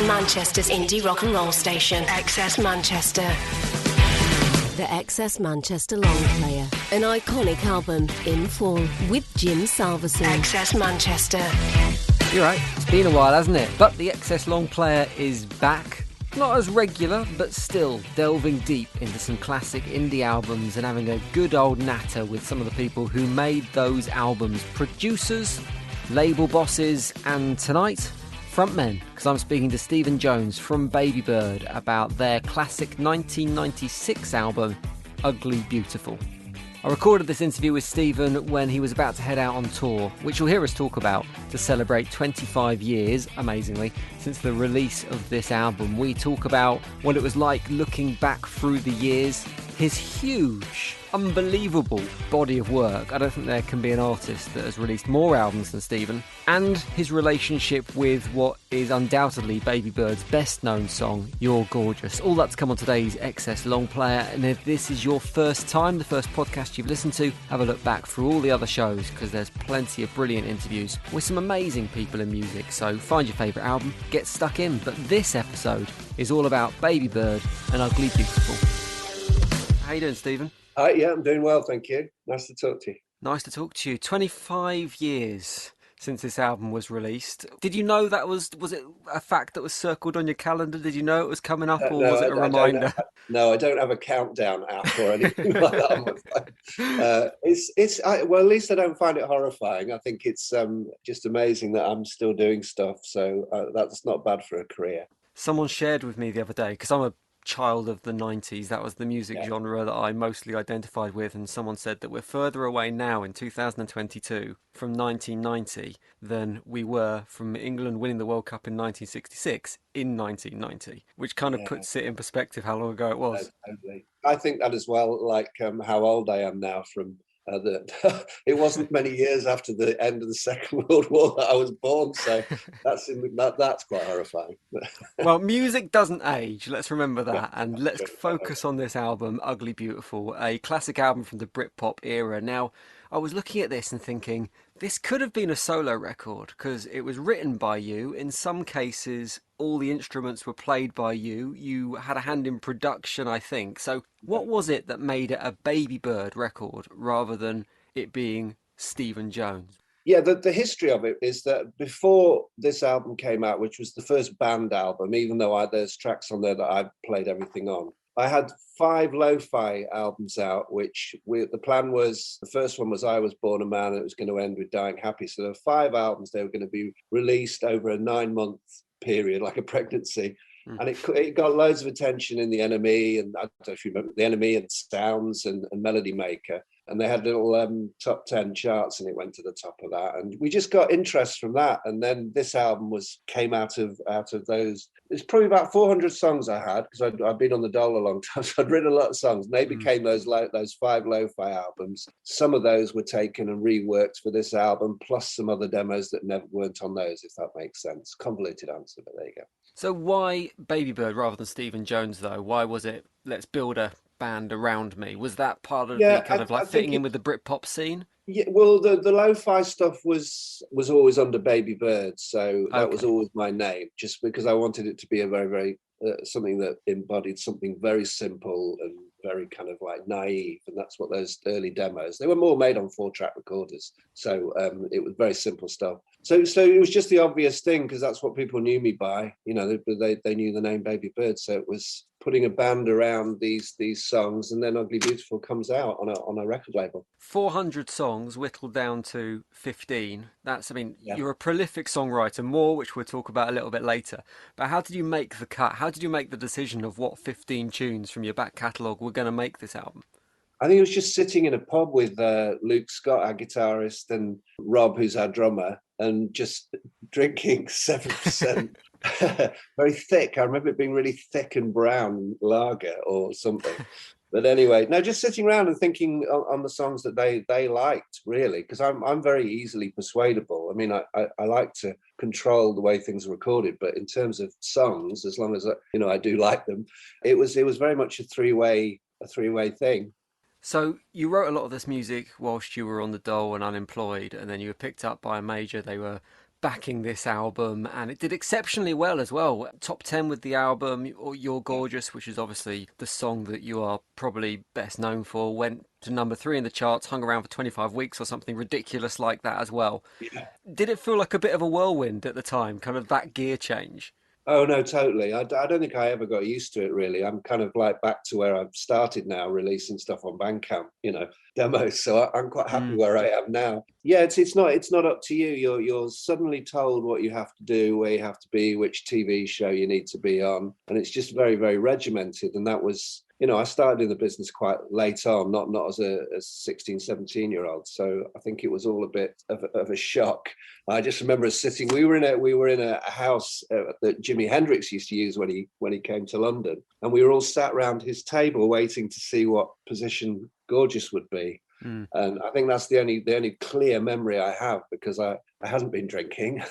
Manchester's indie rock and roll station, XS Manchester. The XS Manchester Long Player, an iconic album in full with Jim Salveson. XS Manchester. You're right, it's been a while, hasn't it? But the XS Long Player is back. Not as regular, but still delving deep into some classic indie albums and having a good old natter with some of the people who made those albums. Producers, label bosses, and tonight, frontmen, because I'm speaking to Stephen Jones from Babybird about their classic 1996 album, Ugly Beautiful. I recorded this interview with Stephen when he was about to head out on tour, which you'll hear us talk about, to celebrate 25 years, amazingly, since the release of this album. We talk about what it was like looking back through the years, his huge, unbelievable body of work. I don't think there can be an artist that has released more albums than Stephen, and his relationship with what is undoubtedly Babybird's best known song, You're Gorgeous. All that to come on today's XS Long Player, and if this is your first time, the first podcast you've listened to, have a look back through all the other shows, because there's plenty of brilliant interviews with some amazing people in music. So find your favourite album, get stuck in. But this episode is all about Babybird and Ugly Beautiful. How you doing, Stephen? Hi, yeah, I'm doing well, thank you. Nice to talk to you. Nice to talk to you. 25 years since this album was released. Did you know that was it a fact that was circled on your calendar? Did you know it was coming up, or was it a reminder? I don't have a countdown app or anything like that on my phone. Well, at least I don't find it horrifying. I think it's just amazing that I'm still doing stuff, so that's not bad for a career. Someone shared with me the other day, because I'm a child of the 90s, that was the music genre that I mostly identified with, and someone said that we're further away now in 2022 from 1990 than we were from England winning the World Cup in 1966 in 1990, which kind of puts it in perspective how long ago it was. Totally. I think that as well, like how old I am now from it wasn't many years after the end of the Second World War that I was born, so that's quite horrifying. Well, music doesn't age, let's remember that, and let's focus on this album, Ugly Beautiful, a classic album from the Britpop era. Now, I was looking at this and thinking, this could have been a solo record, because it was written by you. In some cases, all the instruments were played by you. You had a hand in production, I think. So what was it that made it a Babybird record rather than it being Stephen Jones? Yeah, the history of it is that before this album came out, which was the first band album, even though there's tracks on there that I've played everything on, I had 5 lo-fi albums out, which the plan was, the first one was I Was Born a Man, and it was going to end with Dying Happy. So there were 5 albums, they were going to be released over a 9-month period, like a pregnancy. And it got loads of attention in the NME, and I don't know if you remember the NME and Sounds and Melody Maker. And they had little top 10 charts, and it went to the top of that. And we just got interest from that. And then this album came out of those. It's probably about 400 songs I had, because I'd been on the dole a long time, so I'd written a lot of songs. And they became those 5 lo-fi albums. Some of those were taken and reworked for this album, plus some other demos that never weren't on those, if that makes sense. Convoluted answer, but there you go. So why Babybird rather than Stephen Jones, though? Why was it, let's build a band around me? Was that part of the kind of like fitting in with the Britpop scene? Yeah, well, the lo-fi stuff was always under Babybird, so that was always my name, just because I wanted it to be a very, very something that embodied something very simple and very kind of like naive, and that's what those early demos, they were more made on 4-track recorders, so it was very simple stuff. So it was just the obvious thing, because that's what people knew me by. You know, they knew the name Babybird, so it was putting a band around these songs, and then Ugly Beautiful comes out on a record label. 400 songs whittled down to 15. You're a prolific songwriter, more which we'll talk about a little bit later. But how did you make the cut? How did you make the decision of what 15 tunes from your back catalogue were going to make this album? I think it was just sitting in a pub with Luke Scott, our guitarist, and Rob, who's our drummer, and just drinking 7%. Very thick. I remember it being really thick and brown lager or something. But anyway, no, just sitting around and thinking on the songs that they liked, really, because I'm very easily persuadable. I mean, I like to control the way things are recorded, but in terms of songs, as long as I do like them, it was very much a three-way thing. So you wrote a lot of this music whilst you were on the dole and unemployed, and then you were picked up by a major. They were backing this album, and it did exceptionally well as well. Top 10 with the album, or You're Gorgeous, which is obviously the song that you are probably best known for, went to number 3 in the charts, hung around for 25 weeks or something ridiculous like that as well. Yeah. Did it feel like a bit of a whirlwind at the time, kind of that gear change? Oh no, totally. I don't think I ever got used to it really. I'm kind of like back to where I've started now, releasing stuff on Bandcamp, demos. So I'm quite happy where I am now. Yeah, it's not up to you. You're suddenly told what you have to do, where you have to be, which TV show you need to be on, and it's just very, very regimented. And that was, I started in the business quite late on, not as a 16, 17-year-old. So I think it was all a bit of a shock. I just remember us sitting. We were in a house that Jimi Hendrix used to use when he came to London, and we were all sat around his table waiting to see what position Gorgeous would be. And I think that's the only clear memory I have, because I hadn't been drinking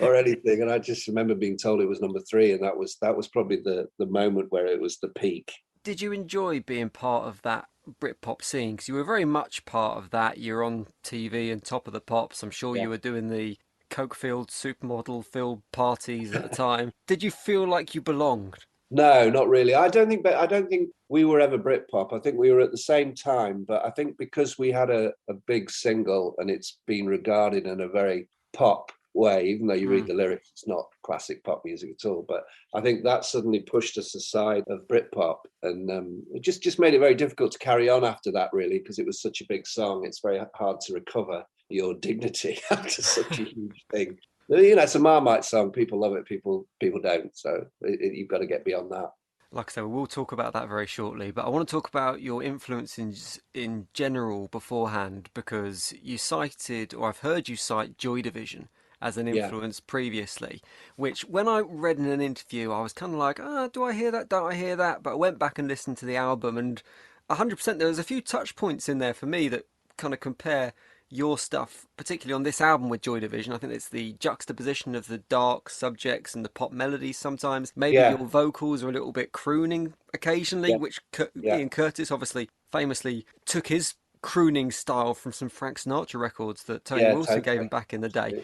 or anything, and I just remember being told it was number 3, and that was probably the moment where it was the peak. Did you enjoy being part of that Britpop scene? Because you were very much part of that. You're on TV and Top of the Pops. I'm sure you were doing the Coke-filled, supermodel-filled parties at the time. Did you feel like you belonged? No, not really. I don't think we were ever Britpop. I think we were at the same time, but I think because we had a big single and it's been regarded in a very pop way, even though you read the lyrics, it's not classic pop music at all. But I think that suddenly pushed us aside of Britpop, and it just made it very difficult to carry on after that, really, because it was such a big song. It's very hard to recover your dignity after such a huge thing. It's a Marmite song. People love it. People don't. So you've got to get beyond that. Like I said, we'll talk about that very shortly, but I want to talk about your influences in general beforehand, because you cited, or I've heard you cite, Joy Division as an influence previously, which when I read in an interview, I was kind of like, do I hear that? Don't I hear that? But I went back and listened to the album, and 100%, there was a few touch points in there for me that kind of compare your stuff, particularly on this album with Joy Division. I think it's the juxtaposition of the dark subjects and the pop melodies sometimes. Maybe your vocals are a little bit crooning occasionally, which Ian Curtis obviously famously took his crooning style from some Frank Sinatra records that Tony Wilson gave him back in the day.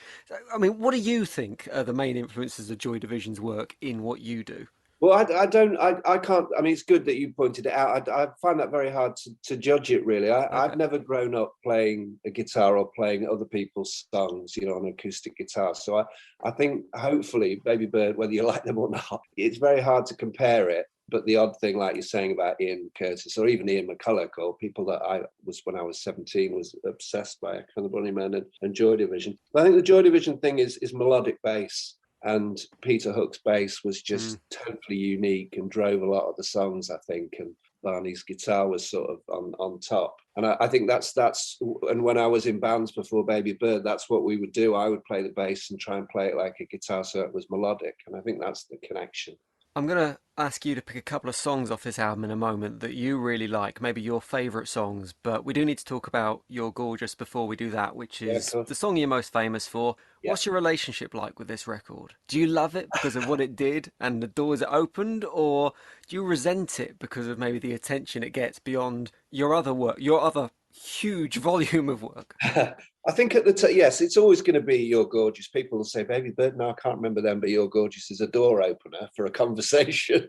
I mean, what do you think are the main influences of Joy Division's work in what you do? Well, I can't. I mean, it's good that you pointed it out. I find that very hard to judge it, really. I've never grown up playing a guitar or playing other people's songs, on acoustic guitar. So I think hopefully Babybird, whether you like them or not, it's very hard to compare it. But the odd thing, like you're saying about Ian Curtis or even Ian McCulloch, or people that I was when I was 17 was obsessed by, kind of Bunnymen and Joy Division. But I think the Joy Division thing is melodic bass. And Peter Hook's bass was just totally unique and drove a lot of the songs, I think. And Barney's guitar was sort of on top. And I think that's, and when I was in bands before Babybird, that's what we would do. I would play the bass and try and play it like a guitar so it was melodic. And I think that's the connection. I'm going to ask you to pick a couple of songs off this album in a moment that you really like, maybe your favourite songs, but we do need to talk about You're Gorgeous before we do that, which is the song you're most famous for. Yeah. What's your relationship like with this record? Do you love it because of what it did and the doors it opened, or do you resent it because of maybe the attention it gets beyond your other work, your other huge volume of work? I think at the yes, it's always going to be You're Gorgeous. People will say Babybird. No, I can't remember them, but You're Gorgeous is a door opener for a conversation,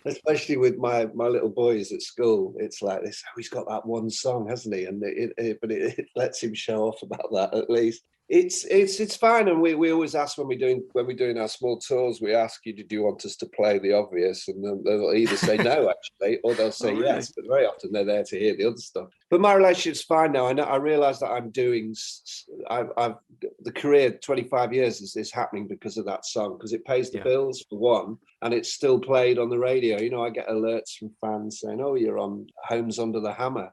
especially with my little boys at school. It's like this. Oh, he's got that one song, hasn't he? And it lets him show off about that at least. It's fine, and we always ask when we're doing our small tours, we ask you, do you want us to play the obvious? And then they'll either say no, actually, or they'll say yes. But very often they're there to hear the other stuff. But my relationship's fine now. I realise that I'm doing. I've the career 25 years is happening because of that song, because it pays the bills for one, and it's still played on the radio. I get alerts from fans saying, "Oh, you're on Homes Under the Hammer."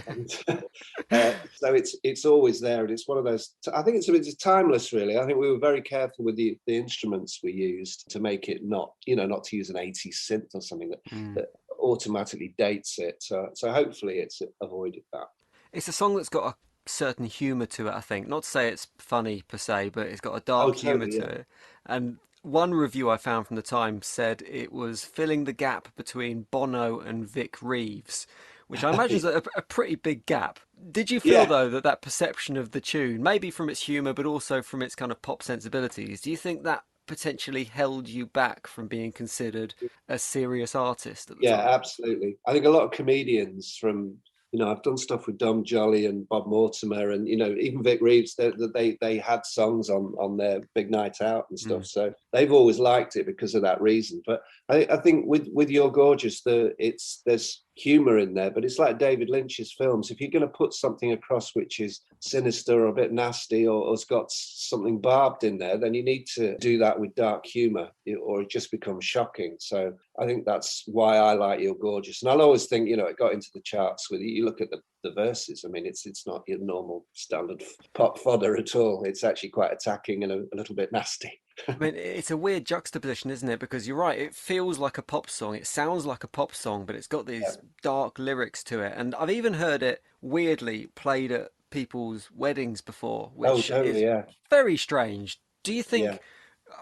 And, so it's always there, and it's one of those. I think it's timeless, really. I think we were very careful with the instruments we used to make it not to use an 80s synth or something that automatically dates it. So hopefully it's avoided that. It's a song that's got a certain humour to it, I think. Not to say it's funny per se, but it's got a dark humour to it. And one review I found from the time said it was filling the gap between Bono and Vic Reeves, which I imagine is a pretty big gap. Did you feel, Yeah. though, that perception of the tune, maybe from its humour, but also from its kind of pop sensibilities, do you think that potentially held you back from being considered a serious artist at the Yeah, time? absolutely. I think a lot of comedians from, I've done stuff with Dom Jolly and Bob Mortimer, and even Vic Reeves. They had songs on their big night out and stuff, so they've always liked it because of that reason. But I think with You're Gorgeous, there's humor in there, but it's like David Lynch's films. If you're going to put something across which is sinister or a bit nasty, or has got something barbed in there, then you need to do that with dark humor, or it just becomes shocking. So I think that's why I like You're Gorgeous. And I'll always think, it got into the charts with you look at the verses. I mean, it's not your normal standard pop fodder at all. It's actually quite attacking and a little bit nasty. I mean, it's a weird juxtaposition, isn't it? Because you're right, it feels like a pop song, it sounds like a pop song, but it's got Yeah. these dark lyrics to it. And I've even heard it weirdly played at people's weddings before, Oh, which totally. is Yeah. very strange. Do you Yeah. think?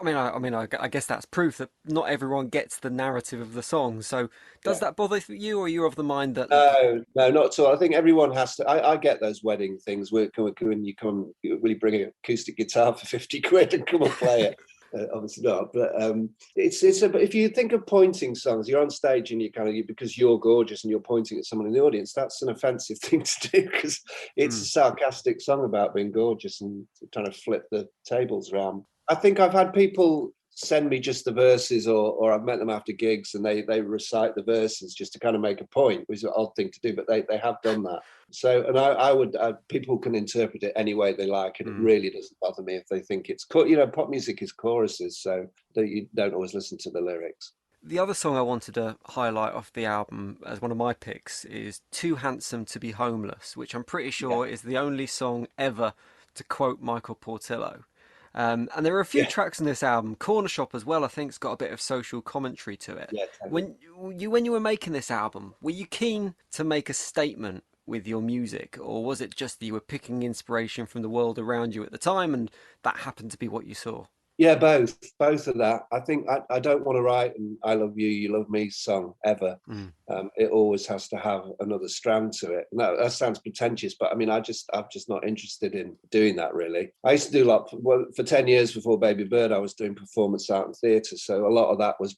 I guess that's proof that not everyone gets the narrative of the song. So, does Yeah. that bother you, or are you of the mind that look? No, no, not at all. I think everyone has to. I get those wedding things where when you come, will you bring an acoustic guitar for 50 quid and come and play it? Obviously not, but if you think of pointing songs, you're on stage and because you're gorgeous and you're pointing at someone in the audience, that's an offensive thing to do because it's a sarcastic song about being gorgeous and trying to flip the tables around. I think I've had people send me just the verses, or I've met them after gigs and they recite the verses just to kind of make a point, which is an odd thing to do, but they have done that. So, and I would, people can interpret it any way they like, and it really doesn't bother me if they think it's, pop music is choruses, so that you don't always listen to the lyrics. The other song I wanted to highlight off the album as one of my picks is Too Handsome to Be Homeless, which I'm pretty sure is the only song ever to quote Michael Portillo. And there are a few Yeah, tracks on this album. Corner Shop as well, I think, has got a bit of social commentary to it. yeah, totally. When you were making this album, were you keen to make a statement with your music, or was it just that you were picking inspiration from the world around you at the time, and that happened to be what you saw? Yeah, both of that. I think I don't want to write an "I love you, you love me" song ever. It always has to have another strand to it. And that sounds pretentious, but I mean, I'm just not interested in doing that really. I used to do a lot. For 10 years before Babybird, I was doing performance art and theatre, so a lot of that was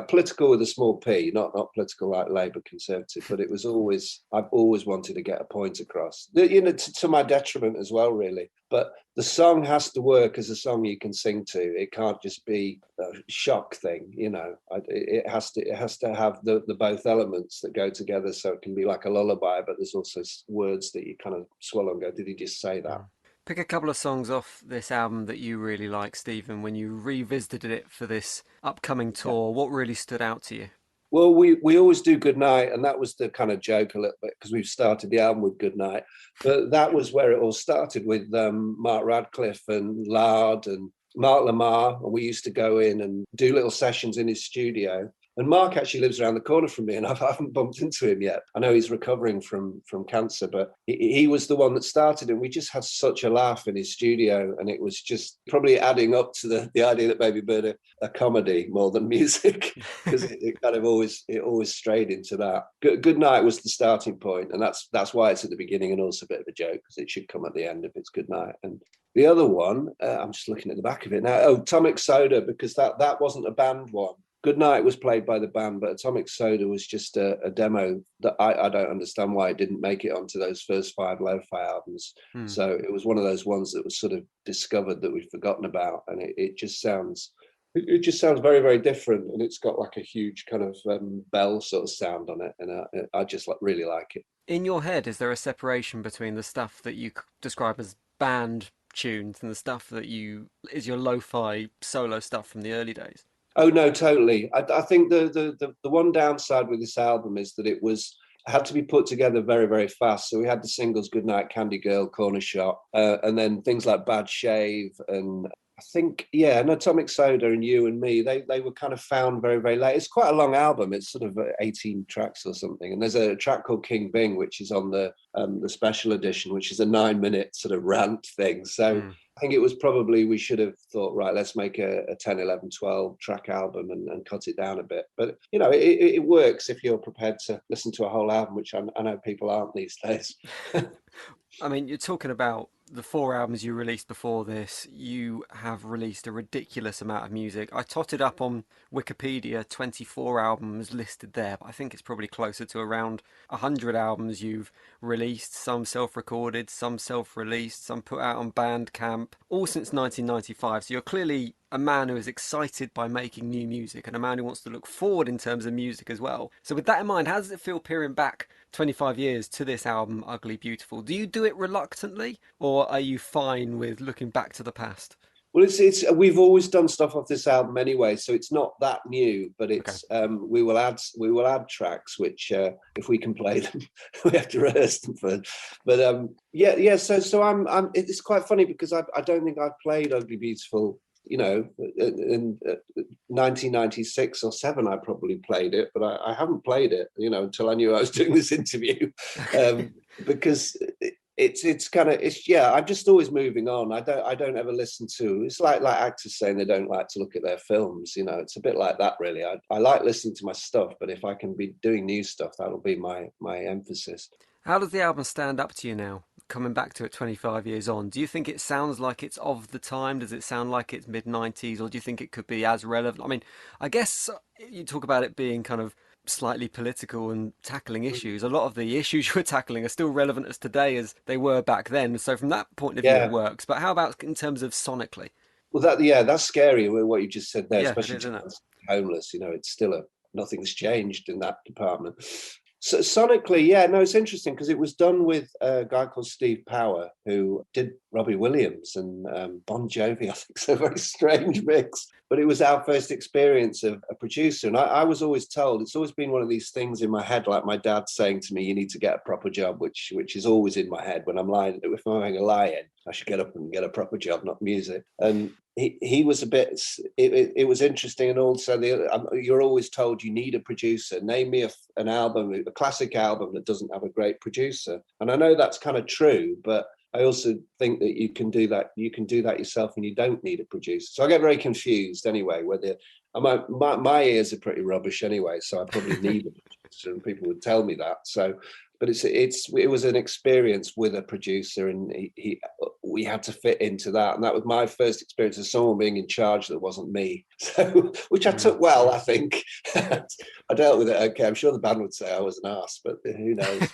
political with a small p, not political like Labour Conservative, but it was always, I've always wanted to get a point across. To my detriment as well, really. But the song has to work as a song you can sing to. It can't just be a shock thing, It has to have the both elements that go together, so it can be like a lullaby, but there's also words that you kind of swallow and go, did he just say that? Pick a couple of songs off this album that you really like, Stephen, when you revisited it for this upcoming tour. What really stood out to you? Well, we always do Good Night, and that was the kind of joke a little bit because we've started the album with Good Night. But that was where it all started with Mark Radcliffe and Lard and Mark Lamar. And we used to go in and do little sessions in his studio. And Mark actually lives around the corner from me, and I haven't bumped into him yet. I know he's recovering from cancer, but he was the one that started it. We just had such a laugh in his studio, and it was just probably adding up to the idea that Babybird a comedy more than music, because it kind of always strayed into that. Good Night was the starting point, and that's why it's at the beginning, and also a bit of a joke because it should come at the end if it's Good Night. And the other one, I'm just looking at the back of it now. Oh, Atomic Soda, because that wasn't a band one. Good Night was played by the band, but Atomic Soda was just a demo that I don't understand why it didn't make it onto those first 5 lo-fi albums. So it was one of those ones that was sort of discovered that we'd forgotten about, and it just sounds very, very different, and it's got like a huge kind of bell sort of sound on it, and I just really like it. In your head, is there a separation between the stuff that you describe as band tunes and the stuff that is your lo-fi solo stuff from the early days? Oh no, totally. I think the one downside with this album is that it had to be put together very, very fast. So we had the singles Goodnight, Candy Girl, Corner Shop, and then things like Bad Shave, and I think, and Atomic Soda and You and Me, they were kind of found very, very late. It's quite a long album. It's sort of 18 tracks or something. And there's a track called King Bing, which is on the special edition, which is a 9-minute sort of rant thing. So I think it was probably, we should have thought, right, let's make a 10, 11, 12 track album and cut it down a bit. But, you know, it works if you're prepared to listen to a whole album, which I know people aren't these days. I mean, you're talking about the 4 albums you released before this. You have released a ridiculous amount of music. I totted up on Wikipedia, 24 albums listed there, but I think it's probably closer to around 100 albums you've released, some self-recorded, some self-released, some put out on Bandcamp, all since 1995. So you're clearly a man who is excited by making new music and a man who wants to look forward in terms of music as well. So with that in mind, how does it feel peering back 25 years to this album, Ugly Beautiful? Do you do it reluctantly, or are you fine with looking back to the past? Well, it's we've always done stuff off this album anyway, so it's not that new. But it's okay. We will add tracks which, if we can play them, we have to rehearse them first. But yeah. So I'm. It's quite funny because I don't think I've played Ugly Beautiful. You know, in 1996 or 7, I probably played it, but I haven't played it, you know, until I knew I was doing this interview, because I'm just always moving on. I don't ever listen to. It's like actors saying they don't like to look at their films. You know, it's a bit like that, really. I like listening to my stuff, but if I can be doing new stuff, that'll be my emphasis. How does the album stand up to you now, coming back to it 25 years on? Do you think it sounds like it's of the time? Does it sound like it's mid-90s, or do you think it could be as relevant? I mean, I guess you talk about it being kind of slightly political and tackling issues. A lot of the issues you're tackling are still relevant as today as they were back then. So from that point of view, it works. But how about in terms of sonically? Well, that's scary, what you just said there, especially to homeless. You know, it's still nothing's changed in that department. So sonically, it's interesting because it was done with a guy called Steve Power, who did Robbie Williams and Bon Jovi. I think it's a very strange mix, but it was our first experience of a producer. And I was always told, it's always been one of these things in my head, like my dad saying to me, you need to get a proper job, which is always in my head when I'm lying. If I'm having a lie-in, I should get up and get a proper job, not music. And he was a bit, it was interesting. And also you're always told you need a producer. Name me an album, a classic album that doesn't have a great producer. And I know that's kind of true, but I also think that you can do that yourself and you don't need a producer. So I get very confused anyway, whether my ears are pretty rubbish anyway, so I probably need a producer, and people would tell me that. So, but it was an experience with a producer, and we had to fit into that, and that was my first experience of someone being in charge that wasn't me. So, which I took well, I think. I dealt with it okay. I'm sure the band would say I was an arse, but who knows.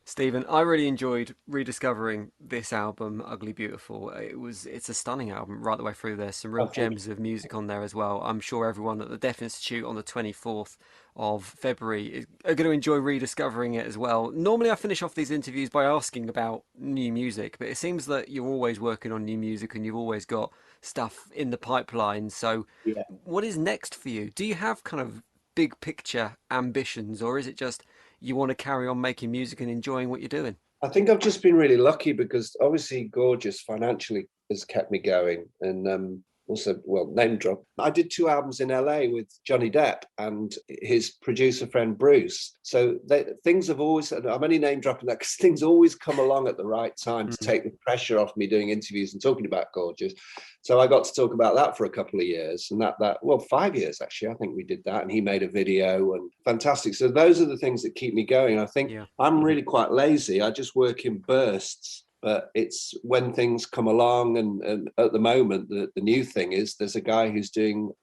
Stephen, I really enjoyed rediscovering this album, Ugly Beautiful. It's a stunning album right the way through. There's some real gems of music on there as well. I'm sure everyone at the Deaf Institute on the 24th of February are going to enjoy rediscovering it as well. Normally I finish off these interviews by asking about new music, but it seems that you're always working on new music and you've always got stuff in the pipeline. So what is next for you? Do you have kind of big picture ambitions, or is it just you want to carry on making music and enjoying what you're doing? I think I've just been really lucky because obviously Gorgeous financially has kept me going, and also, name drop. I did 2 albums in LA with Johnny Depp and his producer friend Bruce. So things have always, I'm only name dropping that because things always come along at the right time to take the pressure off me doing interviews and talking about Gorgeous. So I got to talk about that for a couple of years, and 5 years actually, I think we did that, and he made a video, and fantastic. So those are the things that keep me going. I think I'm really quite lazy. I just work in bursts. But it's when things come along, and at the moment, the new thing is there's a guy who's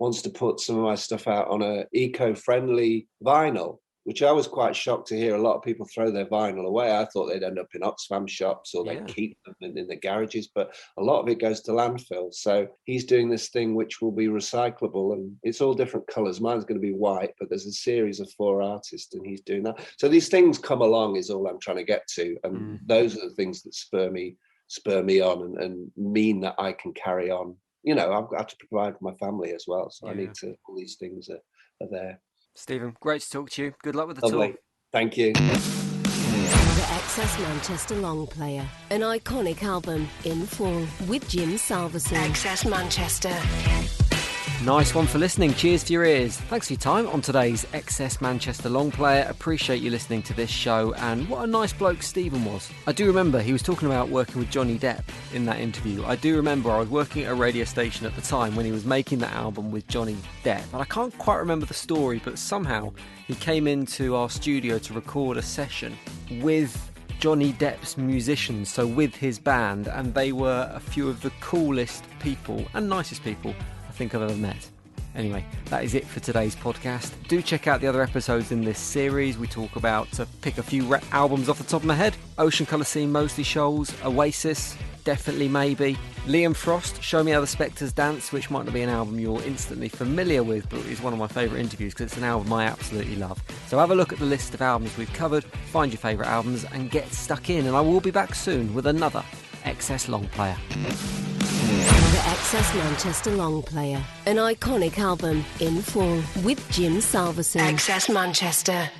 wants to put some of my stuff out on a eco-friendly vinyl, which I was quite shocked to hear. A lot of people throw their vinyl away. I thought they'd end up in Oxfam shops or they'd keep them in the garages, but a lot of it goes to landfill. So he's doing this thing which will be recyclable, and it's all different colours. Mine's going to be white, but there's a series of 4 artists and he's doing that. So these things come along is all I'm trying to get to. And those are the things that spur me on and mean that I can carry on. You know, I've got to provide for my family as well. So I need to, all these things are there. Stephen, great to talk to you. Good luck with the Lovely. tour. Thank you. The Excess Manchester Long Player, an iconic album in full with Jim Salveson. Excess Manchester. Nice one for listening. Cheers to your ears. Thanks for your time on today's XS Manchester Long Player. Appreciate you listening to this show, and what a nice bloke Stephen was. I do remember he was talking about working with Johnny Depp in that interview. I do remember I was working at a radio station at the time when he was making that album with Johnny Depp, and I can't quite remember the story, but somehow he came into our studio to record a session with Johnny Depp's musicians, so with his band, and they were a few of the coolest people and nicest people I think I've ever met. Anyway, that is it for today's podcast. Do check out the other episodes in this series. We talk about, to pick a few albums off the top of my head, Ocean Colour Scene, Mosley Shoals, Oasis, Definitely Maybe, Liam Frost, Show Me How the Spectres Dance, which might not be an album you're instantly familiar with, but is one of my favourite interviews because it's an album I absolutely love. So have a look at the list of albums we've covered, find your favourite albums and get stuck in, and I will be back soon with another XS Long Player. The XS Manchester Long Player, an iconic album in full with Jim Salveson. XS Manchester.